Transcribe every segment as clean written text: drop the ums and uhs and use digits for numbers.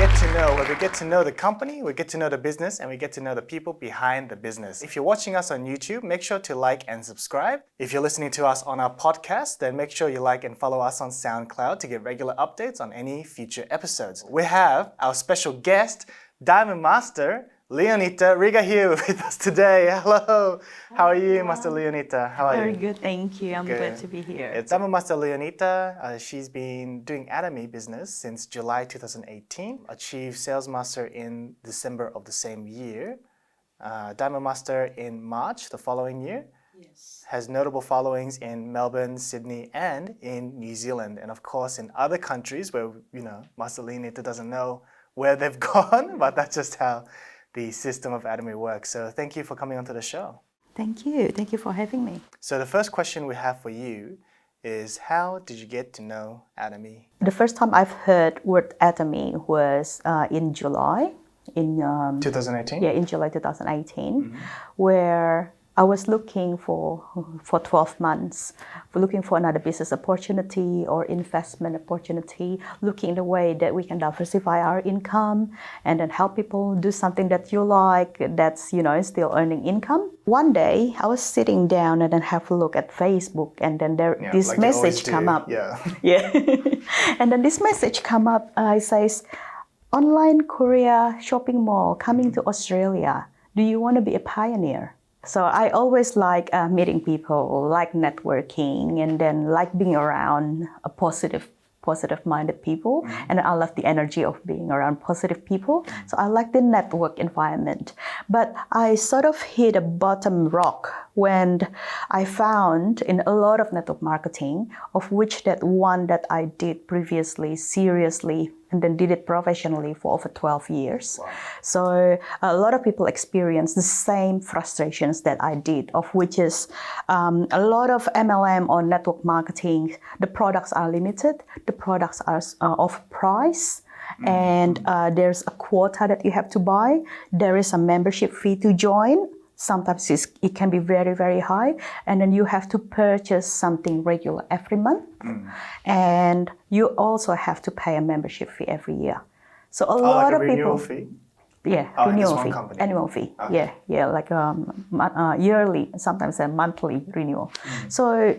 where we get to know the company, we get to know the business, and we get to know the people behind the business. If you're watching us on YouTube, make sure to like and subscribe. If you're listening to us on our podcast, then make sure you like and follow us on SoundCloud to get regular updates on any future episodes. We have our special guest, Diamond Master, Lionita Regar here with us today. Hello. How are you, Master Leonita? How are you? Very good, thank you. I'm glad to be here. It's Diamond Master Leonita. She's been doing Atomy business since July 2018. Achieved Sales Master in December of the same year. Diamond Master in March the following year. Yes. Has notable followings in Melbourne, Sydney, and in New Zealand. And of course in other countries where, Master Leonita doesn't know where they've gone, but that's just how the system of Atomy works. So thank you for coming onto the show. Thank you. Thank you for having me. So the first question we have for you is, how did you get to know Atomy? The first time I've heard word Atomy was in July. In 2018? Yeah, in July 2018, where I was looking for 12 months, looking for another business opportunity or investment opportunity, looking the way that we can diversify our income and then help people do something that you like, that's, still earning income. One day I was sitting down and then have a look at Facebook, and then this like message come up. Yeah. Yeah. And then this message come up, it says, online courier shopping mall coming to Australia. Do you want to be a pioneer? So I always like meeting people, like networking, and then like being around a positive-minded people. And I love the energy of being around positive people. So I like the network environment. But I sort of hit a bottom rock when I found in a lot of network marketing, of which that one that I did previously seriously and then did it professionally for over 12 years. Wow. So a lot of people experience the same frustrations that I did, of which is a lot of MLM or network marketing, the products are limited, the products are off price, and there's a quota that you have to buy. There is a membership fee to join. Sometimes it can be very, very high. And then you have to purchase something regular every month. And you also have to pay a membership fee every year. So a lot of renewal people... fee? Yeah, renewal fee, annual fee. Okay. Yeah, like yearly, sometimes a monthly renewal. So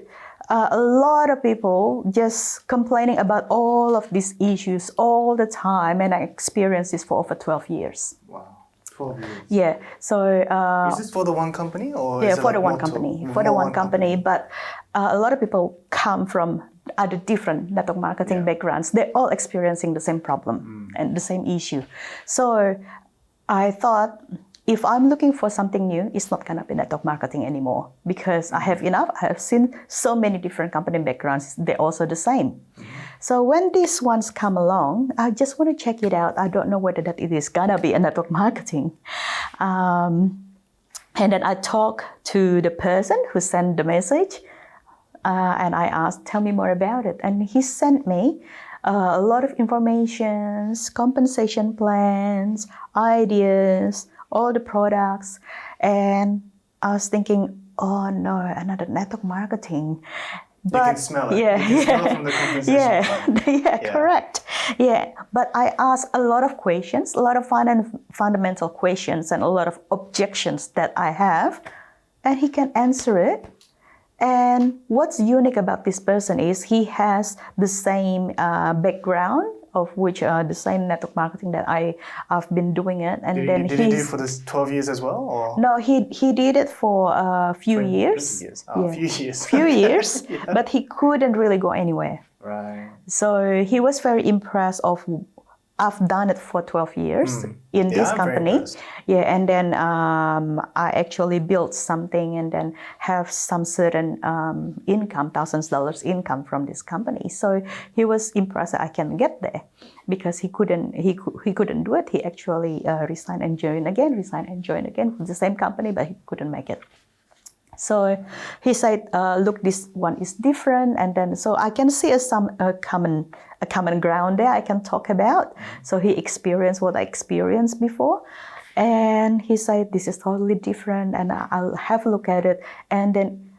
a lot of people just complaining about all of these issues all the time, and I experienced this for over 12 years. Wow. 12 years. Yeah, so... is this for the one company? Or yeah, is it for the one multiple? company. For the one company, but a lot of people come from other different network marketing backgrounds. They're all experiencing the same problem and the same issue. So I thought, if I'm looking for something new, it's not going to be network marketing anymore, because I have enough. I have seen so many different company backgrounds. They're also the same. So when these ones come along, I just want to check it out. I don't know whether that it is going to be a network marketing. And then I talk to the person who sent the message, and I asked, tell me more about it. And he sent me a lot of information, compensation plans, ideas, all the products. And I was thinking, oh no, another network marketing. But, you can smell it. Yeah, you can smell it from the compensation. Yeah, correct. Yeah, but I asked a lot of questions, a lot of fundamental questions, and a lot of objections that I have, and he can answer it. And what's unique about this person is he has the same background, of which the same network marketing that I've been doing it. And did he do it for this 12 years as well? Or? No, he did it for a few years. Oh, a few years. Few years, but he couldn't really go anywhere. Right. So he was very impressed of, I've done it for 12 years in this company. Yeah, and then I actually built something and then have some certain income, $1,000 income from this company. So he was impressed that I can get there, because he couldn't do it. He actually resigned and joined again with the same company, but he couldn't make it. So he said, look, this one is different. And then, so I can see a common ground there I can talk about. So he experienced what I experienced before. And he said, this is totally different. And I'll have a look at it. And then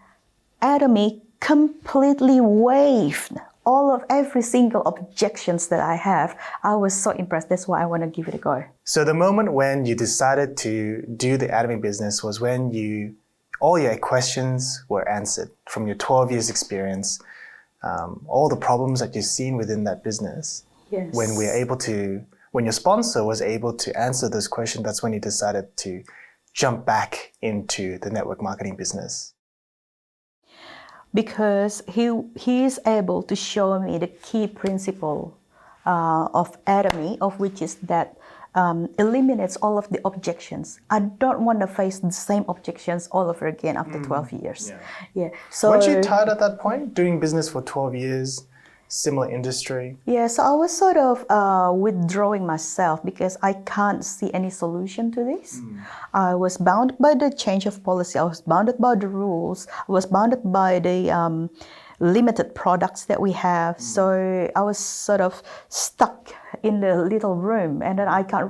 Atomy completely waived every single objections that I have. I was so impressed. That's why I want to give it a go. So the moment when you decided to do the Atomy business was when all your questions were answered from your 12 years experience, all the problems that you've seen within that business. Yes. When your sponsor was able to answer those questions, that's when you decided to jump back into the network marketing business. Because he is able to show me the key principle of Atomy, of which is that eliminates all of the objections. I don't want to face the same objections all over again after 12 years. Yeah. So weren't you tired at that point, doing business for 12 years, similar industry? Yeah, so I was sort of withdrawing myself because I can't see any solution to this. I was bounded by the change of policy. I was bounded by the rules. I was bounded by the limited products that we have. So I was sort of stuck in the little room, and then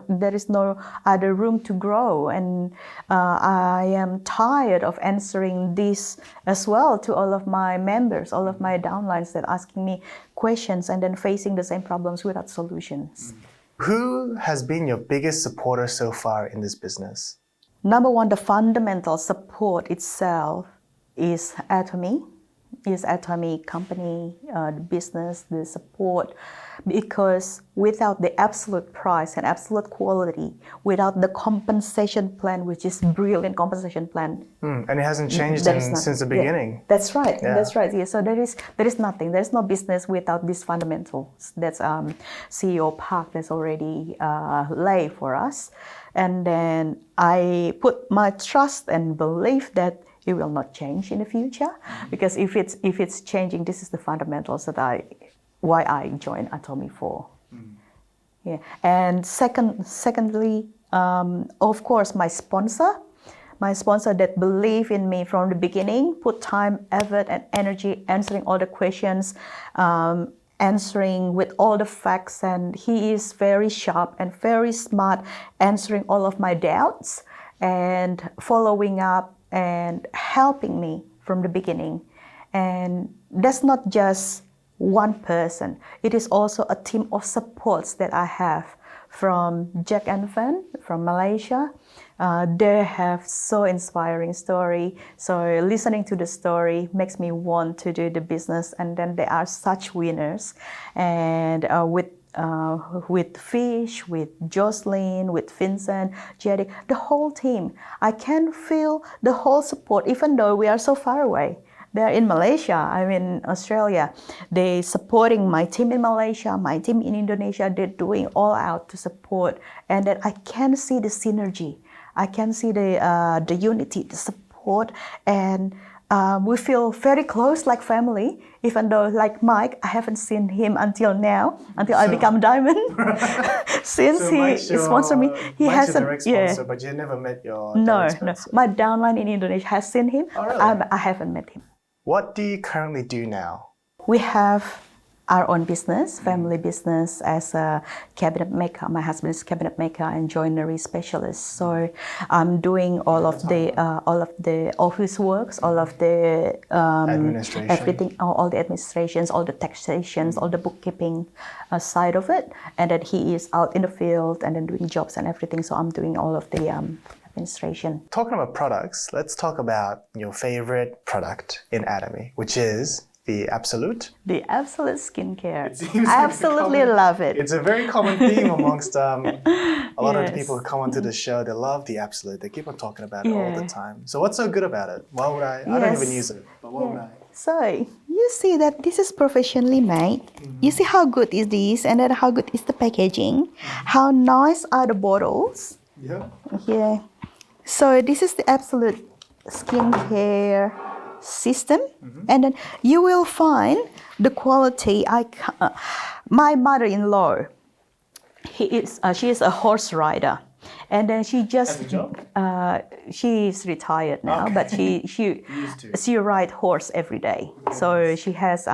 there is no other room to grow. And I am tired of answering this as well to all of my members, all of my downlines that asking me questions and then facing the same problems without solutions. Who has been your biggest supporter so far in this business? Number one, the fundamental support itself is Atomy. Is Atomy company, the business, the support, because without the absolute price and absolute quality, without the compensation plan, which is brilliant compensation plan, and it hasn't changed since the beginning. Yeah, that's right. Yeah. That's right. Yeah. So there is nothing. There's no business without these fundamentals. That's CEO Park that's already laid for us, and then I put my trust and belief that it will not change in the future, because if it's changing, this is the fundamentals why I joined Atomy for. Yeah, and secondly, of course, my sponsor that believe in me from the beginning, put time, effort, and energy answering all the questions, answering with all the facts, and he is very sharp and very smart, answering all of my doubts and following up and helping me from the beginning. And that's not just one person. It is also a team of supports that I have from Jack and Van from Malaysia. They have so inspiring story. So listening to the story makes me want to do the business. And then they are such winners. And with Fish, with Jocelyn, with Vincent, Jerry, the whole team. I can feel the whole support, even though we are so far away. They're in Malaysia, I'm in Australia. They're supporting my team in Malaysia, my team in Indonesia. They're doing all out to support. And then I can see the synergy. I can see the unity, the support, and we feel very close, like family, even though, like Mike, I haven't seen him until now, until I become Diamond. Since he sponsored me, he Mike's hasn't. Your direct sponsor, but you never met your No. direct sponsor. My downline in Indonesia has seen him. Oh, really? I haven't met him. What do you currently do now? We have our own business, family business, as a cabinet maker. My husband is cabinet maker and joinery specialist. So I'm doing all of the office works, all of the administration, everything, all the administrations, all the taxations, all the bookkeeping side of it. And then he is out in the field and then doing jobs and everything. So I'm doing all of the administration. Talking about products, let's talk about your favorite product in Atomy, which is the Absolute. The Absolute skincare. I absolutely love it. It's a very common theme amongst a lot of the people who come onto the show. They love the Absolute. They keep on talking about it all the time. So what's so good about it? Why would I don't even use it, but why would I? So you see that this is professionally made. You see how good is this, and then how good is the packaging. How nice are the bottles. Yeah. So this is the Absolute skincare system, and then you will find the quality. My mother-in-law, she is a horse rider, and then she just she's retired now, but she ride horse every day. So she has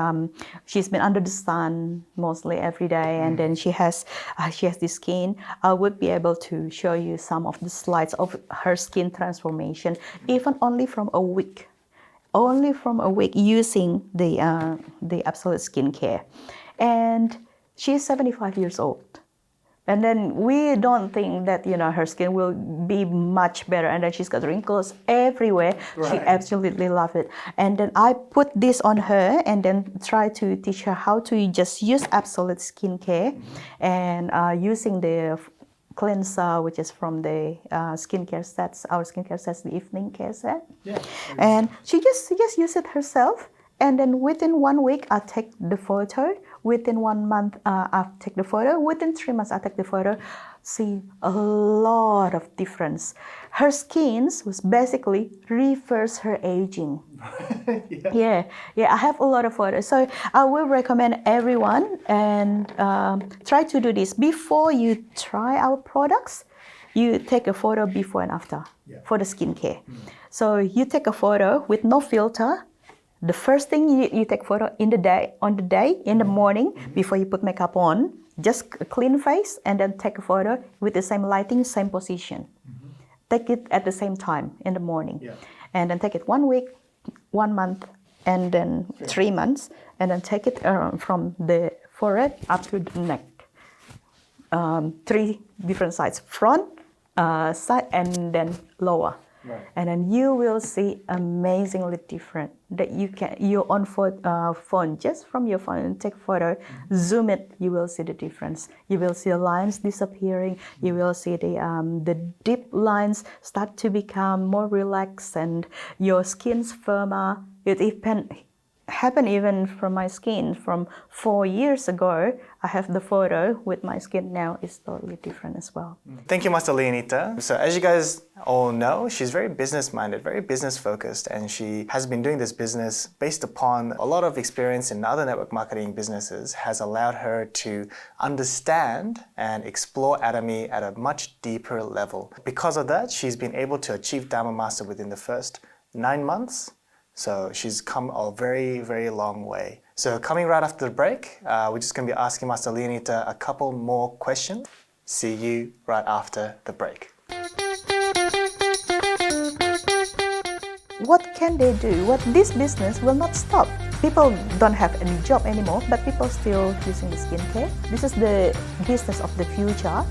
she's been under the sun mostly every day, and then she has this skin. I would be able to show you some of the slides of her skin transformation, even only from a week. only from a week using the Absolute skincare. And she's 75 years old. And then we don't think that, her skin will be much better. And then she's got wrinkles everywhere. Right. She absolutely loves it. And then I put this on her and then try to teach her how to just use Absolute skincare and using the cleanser, which is from the skincare sets, our skincare sets, the evening care set. Yeah. And she just use it herself. And then within 1 week, I take the photo. Within 1 month, I take the photo. Within 3 months, I take the photo. See a lot of difference. Her skin was basically reverse her aging. Yeah. I have a lot of photos. So I will recommend everyone and try to do this before you try our products. You take a photo before and after for the skincare. So you take a photo with no filter. The first thing you take photo in the morning, before you put makeup on, just a clean face, and then take a photo with the same lighting, same position. Take it at the same time in the morning. And then take it 1 week, 1 month, and then 3 months, and then take it from the forehead up to the neck. 3 different sides, front, side, and then lower. Right. And then you will see amazingly different that your own phone, just from your phone, take photo, zoom it, you will see the difference. You will see the lines disappearing. You will see the deep lines start to become more relaxed and your skin's firmer. It happened even from my skin from 4 years ago. I have the photo with my skin now. It's totally different as well. Thank you, Master Lionita. So as you guys all know, she's very business-minded, very business-focused, and she has been doing this business based upon a lot of experience in other network marketing businesses, has allowed her to understand and explore Atomy at a much deeper level. Because of that, she's been able to achieve Diamond Master within the first 9 months. So she's come a very, very long way. So coming right after the break, we're just going to be asking Master Lionita a couple more questions. See you right after the break. What can they do? This business will not stop. People don't have any job anymore, but people still using the skincare. This is the business of the future.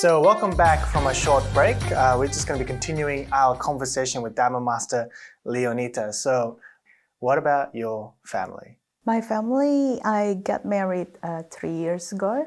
So welcome back from a short break. We're just going to be continuing our conversation with Diamond Master Lionita. So what about your family? My family, I got married 3 years ago,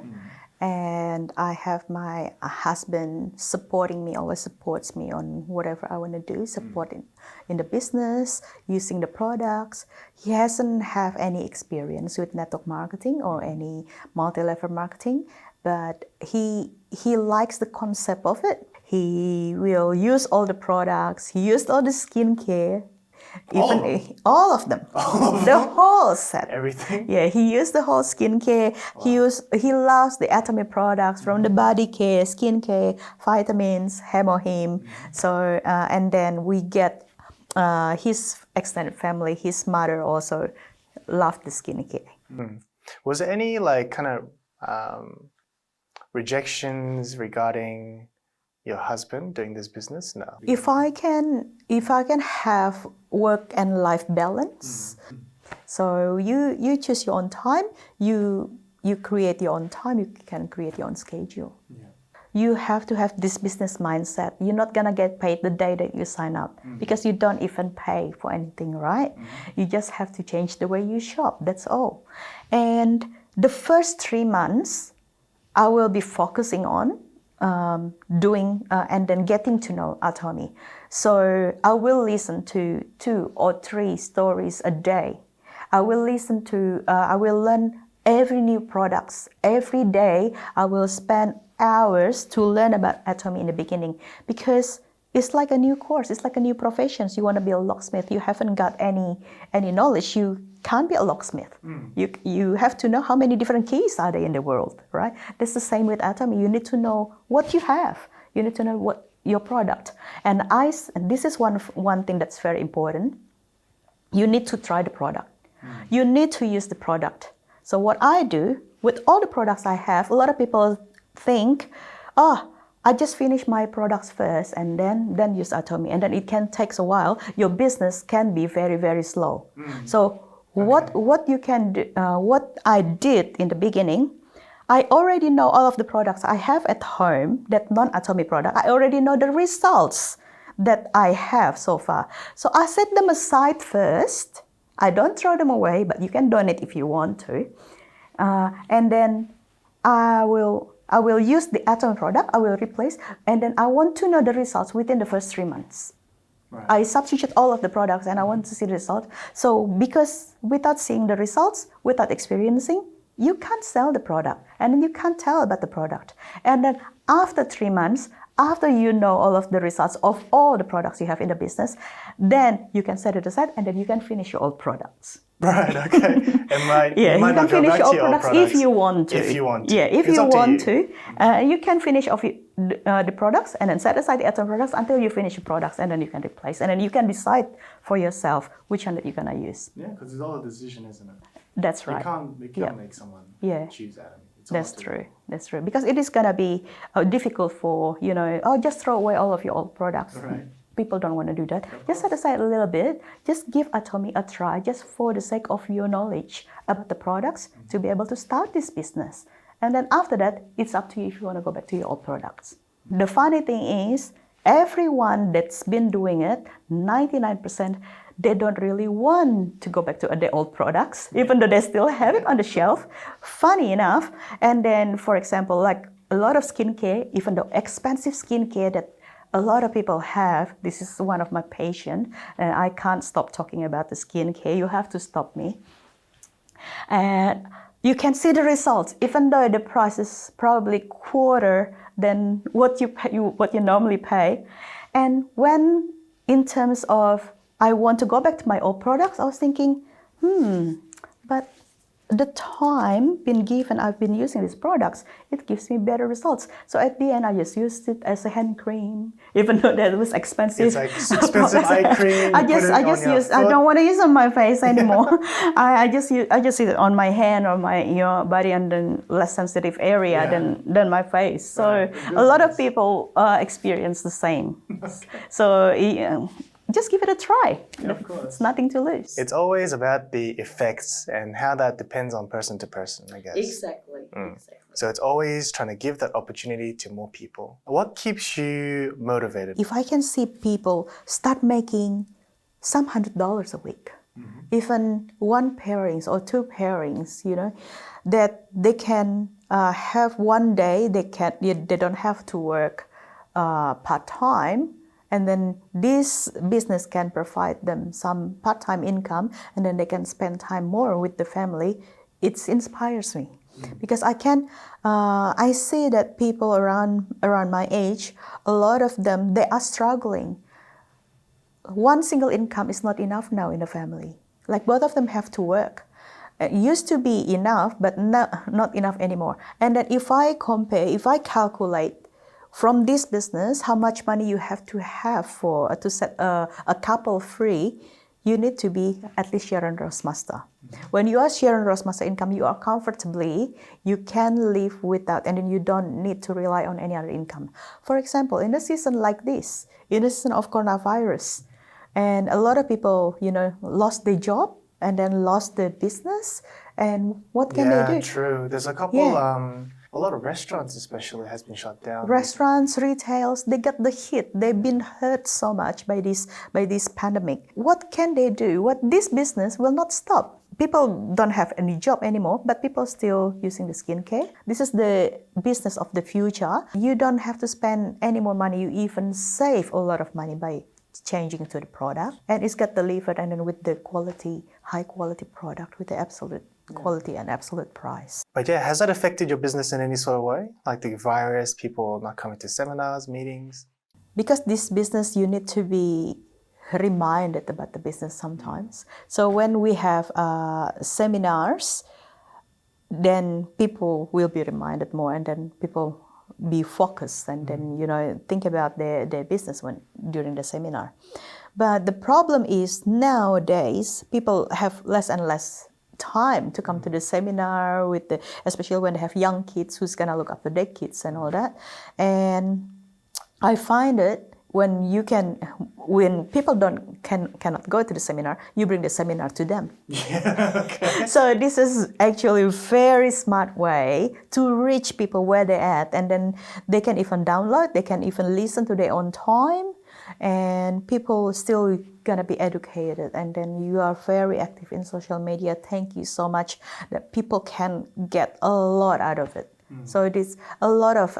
and I have my husband supporting me, always supports me on whatever I want to do, supporting in the business, using the products. He hasn't have any experience with network marketing or any multi-level marketing, but he likes the concept of it. He will use all the products. He used all the skincare. All of them. The whole set. Everything? Yeah, he used the whole skincare. Wow. He loves the Atomy products from the body care, skincare, vitamins, Hemohim. So and then we get his extended family. His mother also loved the skincare. Was there any kind of rejections regarding your husband doing this business? No. If I can have work and life balance, so you choose your own time, you create your own time, you can create your own schedule. Yeah. You have to have this business mindset. You're not gonna get paid the day that you sign up because you don't even pay for anything, right? You just have to change the way you shop, that's all. And the first 3 months, I will be focusing on doing and then getting to know Atomy. So I will listen to 2 or 3 stories a day. I will learn every new products. Every day I will spend hours to learn about Atomy in the beginning because it's like a new course. It's like a new profession. So you want to be a locksmith. You haven't got any knowledge. You can't be a locksmith. You have to know how many different keys are there in the world, right? That's the same with Atomy. You need to know what you have. You need to know what your product. And this is one thing that's very important. You need to try the product. You need to use the product. So what I do with all the products I have, a lot of people think, I just finish my products first and then use Atomy, and then it can take a while. Your business can be very, very slow. So what you can do, what I did in the beginning, I already know all of the products I have at home, that non-Atomy product. I already know the results that I have so far. So I set them aside first. I don't throw them away, but you can donate if you want to. And then I will use the Atomy product, I will replace, and then I want to know the results within the first 3 months. Right. I substitute all of the products and I want to see the result. So because without seeing the results, without experiencing, you can't sell the product and then you can't tell about the product. And then after 3 months, after you know all of the results of all the products you have in the business, then you can set it aside and then you can finish your old products. Right, okay. You might not go back to your old products if you want to. If you want to. Yeah, if you want to. You can finish off the products and then set aside the Atomy products until you finish the products, and then you can replace. And then you can decide for yourself which one that you're going to use. Yeah, because it's all a decision, isn't it? That's right. You can't make someone choose Atomy. That's true. That's true. Because it is going to be difficult for, just throw away all of your old products. Right. People don't want to do that. Just set aside a little bit. Just give Atomy a try, just for the sake of your knowledge about the products to be able to start this business. And then after that, it's up to you if you want to go back to your old products. The funny thing is, everyone that's been doing it, 99%, they don't really want to go back to their old products, even though they still have it on the shelf. Funny enough. And then, for example, like a lot of skincare, even though expensive skincare that a lot of people have, this is one of my patients, and I can't stop talking about the skincare. You have to stop me. And you can see the results, even though the price is probably quarter than what you normally pay. And when, in terms of, I want to go back to my old products, I was thinking, but the time been given, I've been using these products, it gives me better results. So at the end, I just used it as a hand cream, even though that was expensive. It's like expensive eye cream. I don't want to use it on my face anymore. I just use it on my hand or my body, and then less sensitive area than my face. So a lot of people experience the same. So just give it a try. Yeah, of course. It's nothing to lose. It's always about the effects and how that depends on person to person, I guess. Exactly. So it's always trying to give that opportunity to more people. What keeps you motivated? If I can see people start making some $100 a week, even one pairings or two pairings, that they can have one day they don't have to work part-time, and then this business can provide them some part-time income, and then they can spend time more with the family. It inspires me because I see that people around my age, a lot of them, they are struggling. One single income is not enough now in a family. Like both of them have to work. It used to be enough, but not enough anymore. And then if I calculate from this business how much money you have to set a couple free, you need to be at least Sharon Ross Master. When you are Sharon Ross Master income, you are comfortably, you can live without, and then you don't need to rely on any other income. For example, in a season like this, in a season of coronavirus, and a lot of people, lost their job and then lost their business, and what can they do? Yeah, true. There's a couple, a lot of restaurants especially has been shut down. Restaurants, retails, they got the hit. They've been hurt so much by this pandemic. What can they do? This business will not stop. People don't have any job anymore, but people still using the skincare. This is the business of the future. You don't have to spend any more money. You even save a lot of money by changing to the product, and it's got delivered, and then with the high quality product with the absolute quality and absolute price. But yeah, has that affected your business in any sort of way? Like the virus, people not coming to seminars, meetings? Because this business, you need to be reminded about the business sometimes. So when we have seminars, then people will be reminded more, and then people be focused, and then think about their business during the seminar. But the problem is nowadays people have less and less time to come to the seminar especially when they have young kids, who's gonna look after their kids and all that. And I find it when people cannot go to the seminar, you bring the seminar to them. Yeah, okay. So this is actually a very smart way to reach people where they're at, and then they can even download, they can even listen to their own time, and people still gonna be educated. And then you are very active in social media. Thank you so much that people can get a lot out of it. So it is a lot of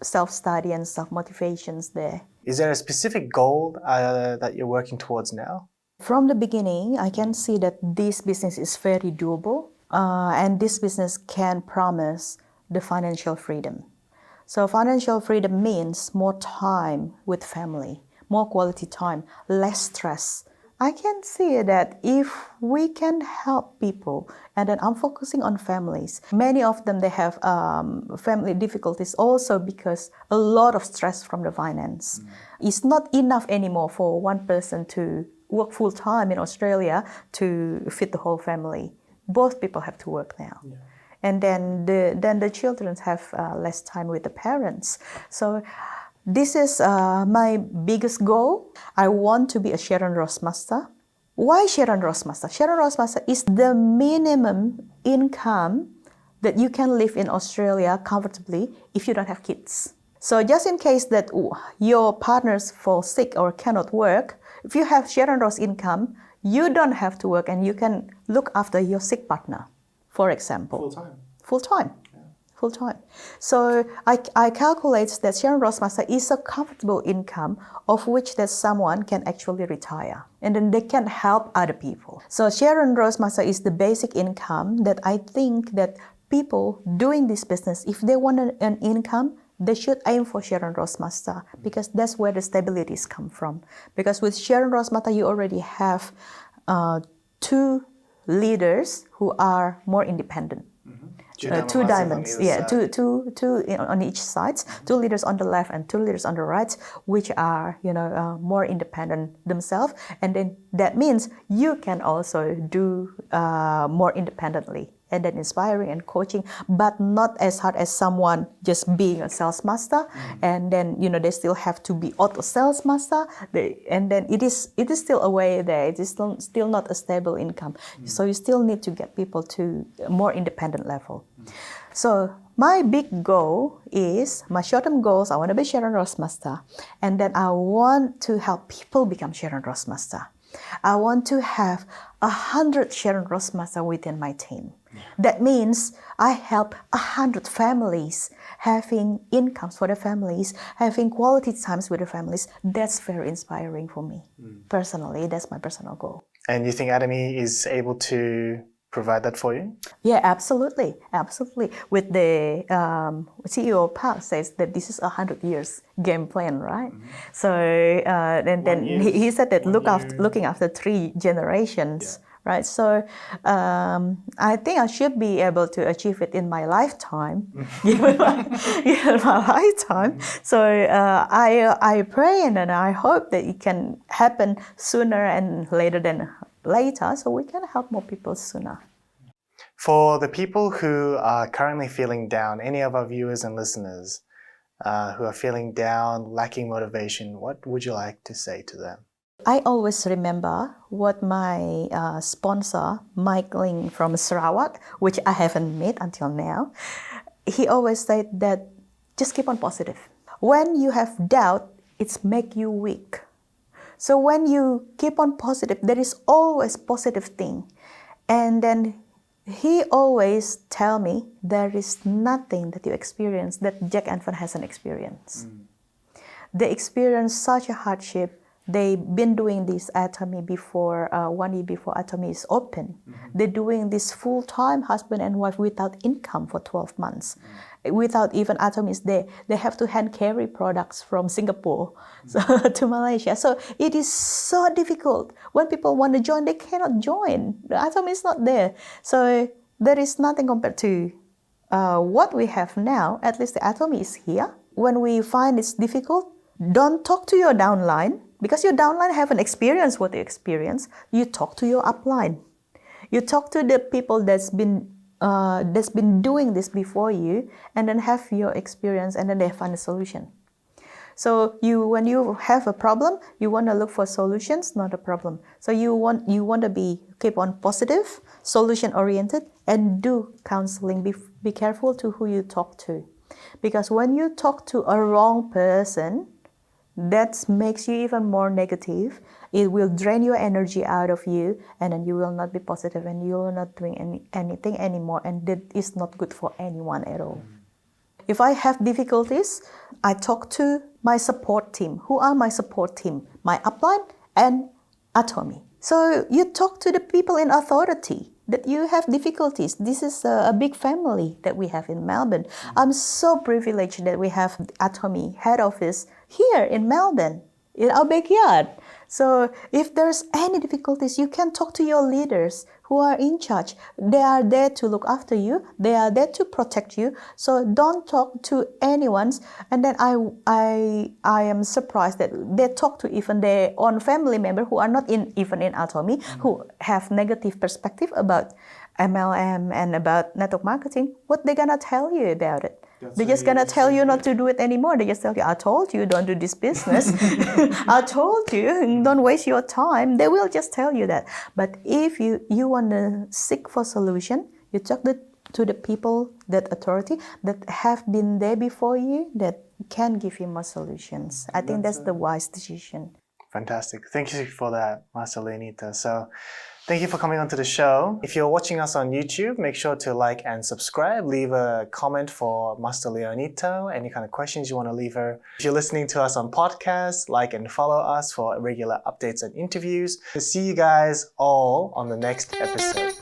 self-study and self-motivations there. Is there a specific goal that you're working towards now? From the beginning, I can see that this business is very doable, and this business can promise the financial freedom. So financial freedom means more time with family, more quality time, less stress. I can see that if we can help people, and then I'm focusing on families. Many of them, they have family difficulties also because a lot of stress from the finance. It's not enough anymore for one person to work full time in Australia to feed the whole family. Both people have to work now. Yeah. And then the children have less time with the parents. So this is my biggest goal. I want to be a Sharon Ross Master. Why Sharon Ross Master? Sharon Ross Master is the minimum income that you can live in Australia comfortably if you don't have kids. So just in case that your partners fall sick or cannot work, if you have Sharon Ross income, you don't have to work and you can look after your sick partner, for example. Full-time. Full-time. Full-time. So I calculate that Sharon Ross Master is a comfortable income of which that someone can actually retire, and then they can help other people. So Sharon Ross Master is the basic income that I think that people doing this business, if they want an income, they should aim for Sharon Ross Master, because that's where the stabilities come from. Because with Sharon Ross Master, you already have two leaders who are more independent. Two diamonds, two on each side, two leaders on the left and two leaders on the right, which are more independent themselves, and then that means you can also do more independently, and then inspiring and coaching, but not as hard as someone just being a sales master, and then they still have to be auto sales master, and then it is still a way there. It is still not a stable income, so you still need to get people to a more independent level. So my big goal is, my short-term goals, I want to be Sharon Rossmaster, and then I want to help people become Sharon Rossmaster. I want to have 100 Sharon Rossmaster within my team. That means I help 100 families having incomes for their families, having quality times with their families. That's very inspiring for me. Personally, that's my personal goal. And you think Atomy is able to provide that for you? Yeah, absolutely. Absolutely. With the CEO Park says that this is 100 years game plan, right? So, and then he said that looking after 3 generations, right? So, I think I should be able to achieve it in my lifetime, given my lifetime. So, I pray and I hope that it can happen sooner and later than later, so we can help more people sooner. For the people who are currently feeling down, any of our viewers and listeners who are feeling down, lacking motivation, what would you like to say to them? I always remember what my sponsor, Mike Ling from Sarawak, which I haven't met until now, he always said that just keep on positive. When you have doubt, it's make you weak. So when you keep on positive, there is always positive thing. And then he always tell me there is nothing that you experience that Jack and Van hasn't experienced. They experienced such a hardship. They've been doing this Atomy before, 1 year before Atomy is open. They're doing this full-time husband and wife without income for 12 months. Without even Atomy is there. They have to hand carry products from Singapore to Malaysia. So it is so difficult. When people want to join, they cannot join. The Atomy is not there. So there is nothing compared to what we have now. At least the Atomy is here. When we find it's difficult, don't talk to your downline, because your downline haven't experienced what you experience. You talk to your upline. You talk to the people that's been doing this before you, and then have your experience, and then they find a solution. So when you have a problem, you want to look for solutions, not a problem. So you want to keep on positive, solution oriented, and do counseling. Be careful to who you talk to, because when you talk to a wrong person, that makes you even more negative. It will drain your energy out of you, and then you will not be positive, and you will not doing anything anymore, and that is not good for anyone at all. If I have difficulties, I talk to my support team. Who are my support team? My upline and Atomy. So you talk to the people in authority that you have difficulties. This is a big family that we have in Melbourne. I'm so privileged that we have Atomy head office here in Melbourne, in our backyard. So if there's any difficulties, you can talk to your leaders who are in charge. They are there to look after you. They are there to protect you. So don't talk to anyone. And then I am surprised that they talk to even their own family member who are not even in Atomy, who have negative perspective about MLM and about network marketing. What they gonna tell you about it? They're just gonna tell you not to do it anymore. They just tell you, I told you, don't do this business. I told you, don't waste your time. They will just tell you that. But if you want to seek for solution, you talk to the people, that authority that have been there before you, that can give you more solutions. I think that's the wise decision. Fantastic. Thank you for that, Master Lionita. So thank you for coming onto the show. If you're watching us on YouTube, make sure to like and subscribe. Leave a comment for Master Lionita, any kind of questions you want to leave her. If you're listening to us on podcasts, like and follow us for regular updates and interviews. See you guys all on the next episode.